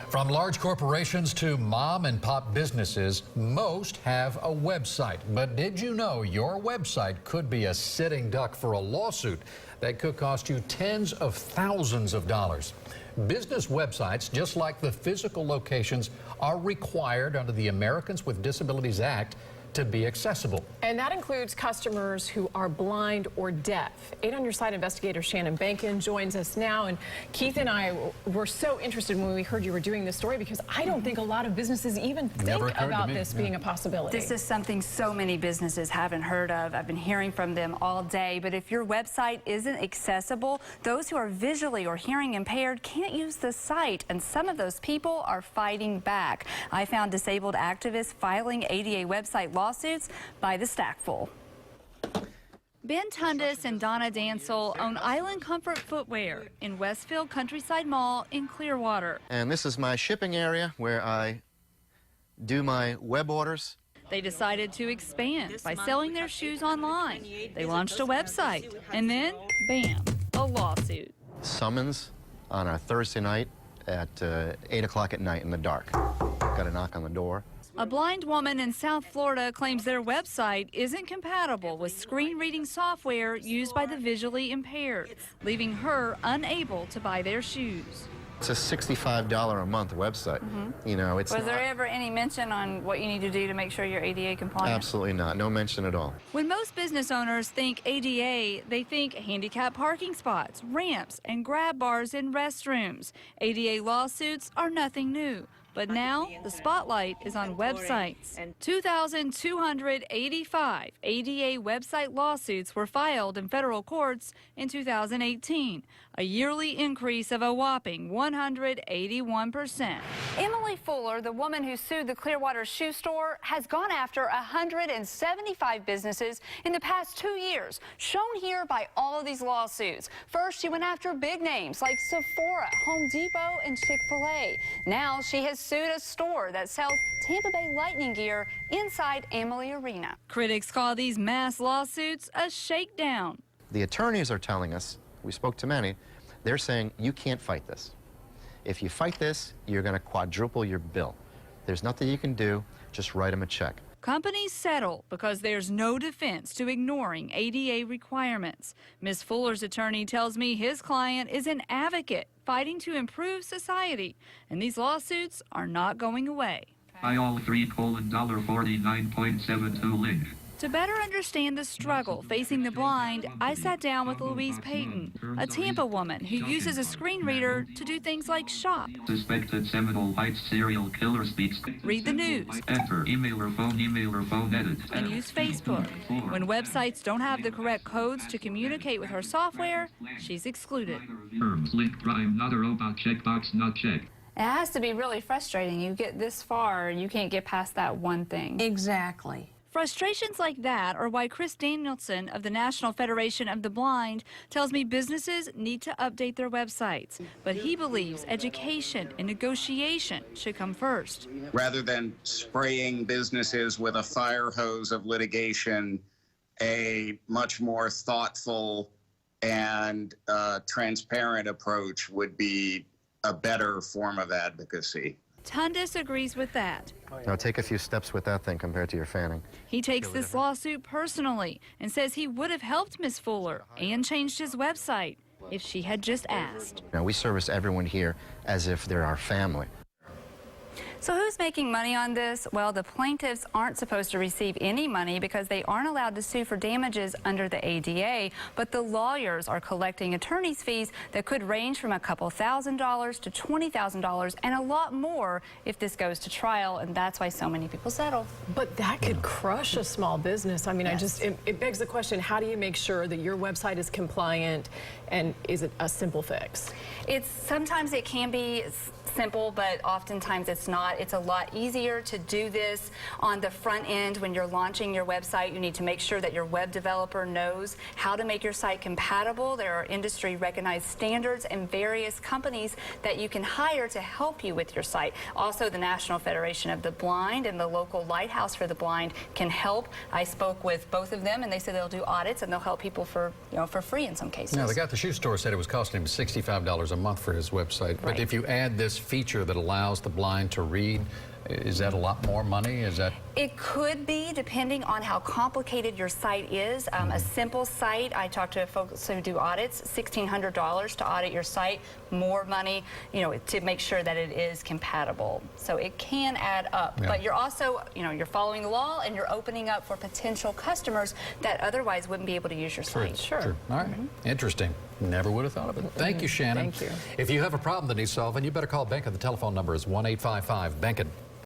From large corporations to mom and pop businesses, most have a website. But did you know your website could be a sitting duck for a lawsuit that could cost you tens of thousands of dollars? Business websites, just like the physical locations, are required under the Americans with Disabilities Act to be accessible. And that includes customers who are blind or deaf. 8 on Your Side investigator Shannon Bankin joins us now. And Keith and I were so interested when we heard you were doing this story, because I don't think a lot of businesses even think about this being a possibility. This is something so many businesses haven't heard of. I've been hearing from them all day. But if your website isn't accessible, those who are visually or hearing impaired can't use the site. And some of those people are fighting back. I found disabled activists filing ADA website lawsuits by the stackful. Ben Tundis and Donna Dansel own Island Comfort Footwear in Westfield Countryside Mall in Clearwater. And this is my shipping area where I do my web orders. They decided to expand by selling their shoes online. They launched a website, and then, bam, a lawsuit. Summons on a Thursday night at 8 o'clock at night in the dark. Got a knock on the door. A blind woman in South Florida claims their website isn't compatible with screen reading software used by the visually impaired, leaving her unable to buy their shoes. It's a $65 a month website. You know, it's Was there ever any mention on what you need to do to make sure you're ADA compliant? Absolutely not. No mention at all. When most business owners think ADA, they think handicap parking spots, ramps, and grab bars in restrooms. ADA lawsuits are nothing new. But now, the spotlight is on websites. 2,285 ADA website lawsuits were filed in federal courts in 2018, a yearly increase of a whopping 181%. Emily Fuller, the woman who sued the Clearwater shoe store, has gone after 175 businesses in the past 2 years, shown here by all of these lawsuits. First, she went after big names like Sephora, Home Depot, and Chick-fil-A. Now she has sued a store that sells Tampa Bay Lightning gear inside Amalie Arena. Critics call these mass lawsuits a shakedown. The attorneys are telling us, we spoke to many, they're saying you can't fight this. If you fight this, you're going to quadruple your bill. There's nothing you can do, just write them a check. Companies settle because there's no defense to ignoring ADA requirements. Ms. Fuller's attorney tells me his client is an advocate fighting to improve society, and these lawsuits are not going away. $3:49.72 link. To better understand the struggle facing the blind, I sat down with Louise Payton, a Tampa woman who uses a screen reader to do things like shop, Suspected Seminole Heights serial killer speaks. read the news, Enter email or phone edit. and use Facebook. When websites don't have the correct codes to communicate with her software, she's excluded. Terms link prime not a robot checkbox not checked. It has to be really frustrating. You get this far and you can't get past that one thing. Exactly. Frustrations like that are why Chris Danielson of the National Federation of the Blind tells me businesses need to update their websites. But he believes education and negotiation should come first. Rather than spraying businesses with a fire hose of litigation, a much more thoughtful and transparent approach would be a better form of advocacy. Tundis agrees with that. Now take a few steps with that thing compared to your fanning. He takes this lawsuit personally and says he would have helped Miss Fuller and changed his website if she had just asked. Now we service everyone here as if they're our family. So who's making money on this? Well, the plaintiffs aren't supposed to receive any money because they aren't allowed to sue for damages under the ADA, but the lawyers are collecting attorney's fees that could range from a couple $1,000s to $20,000 and a lot more if this goes to trial, and that's why so many people settle. But that could crush a small business. I mean, Yes. it begs the question, how do you make sure that your website is compliant, and is it a simple fix? Sometimes it can be simple, but oftentimes it's not. lot. It's a lot easier to do this on the front end when you're launching your website. You need to make sure that your web developer knows how to make your site compatible. There are industry recognized standards and various companies that you can hire to help you with your site. Also, the National Federation of the Blind and the local Lighthouse for the Blind can help. I spoke with both of them, and they said they'll do audits and they'll help people for free in some cases. Now, the guy at the shoe store said it was costing him $65 a month for his website. But Right. if you add this feature that allows the blind to read, is that a lot more money? Is that? It could be, depending on how complicated your site is. A simple site, I talked to folks who do audits, $1,600 to audit your site, more money, to make sure that it is compatible. So it can add up. Yeah. But you're also, you're following the law and you're opening up for potential customers that otherwise wouldn't be able to use your site. Sure. All right. Interesting. Never would have thought of it. Thank you, Shannon. Thank you. If you have a problem that needs solving, you better call Benkin. The telephone number is 1-855-BENKIN.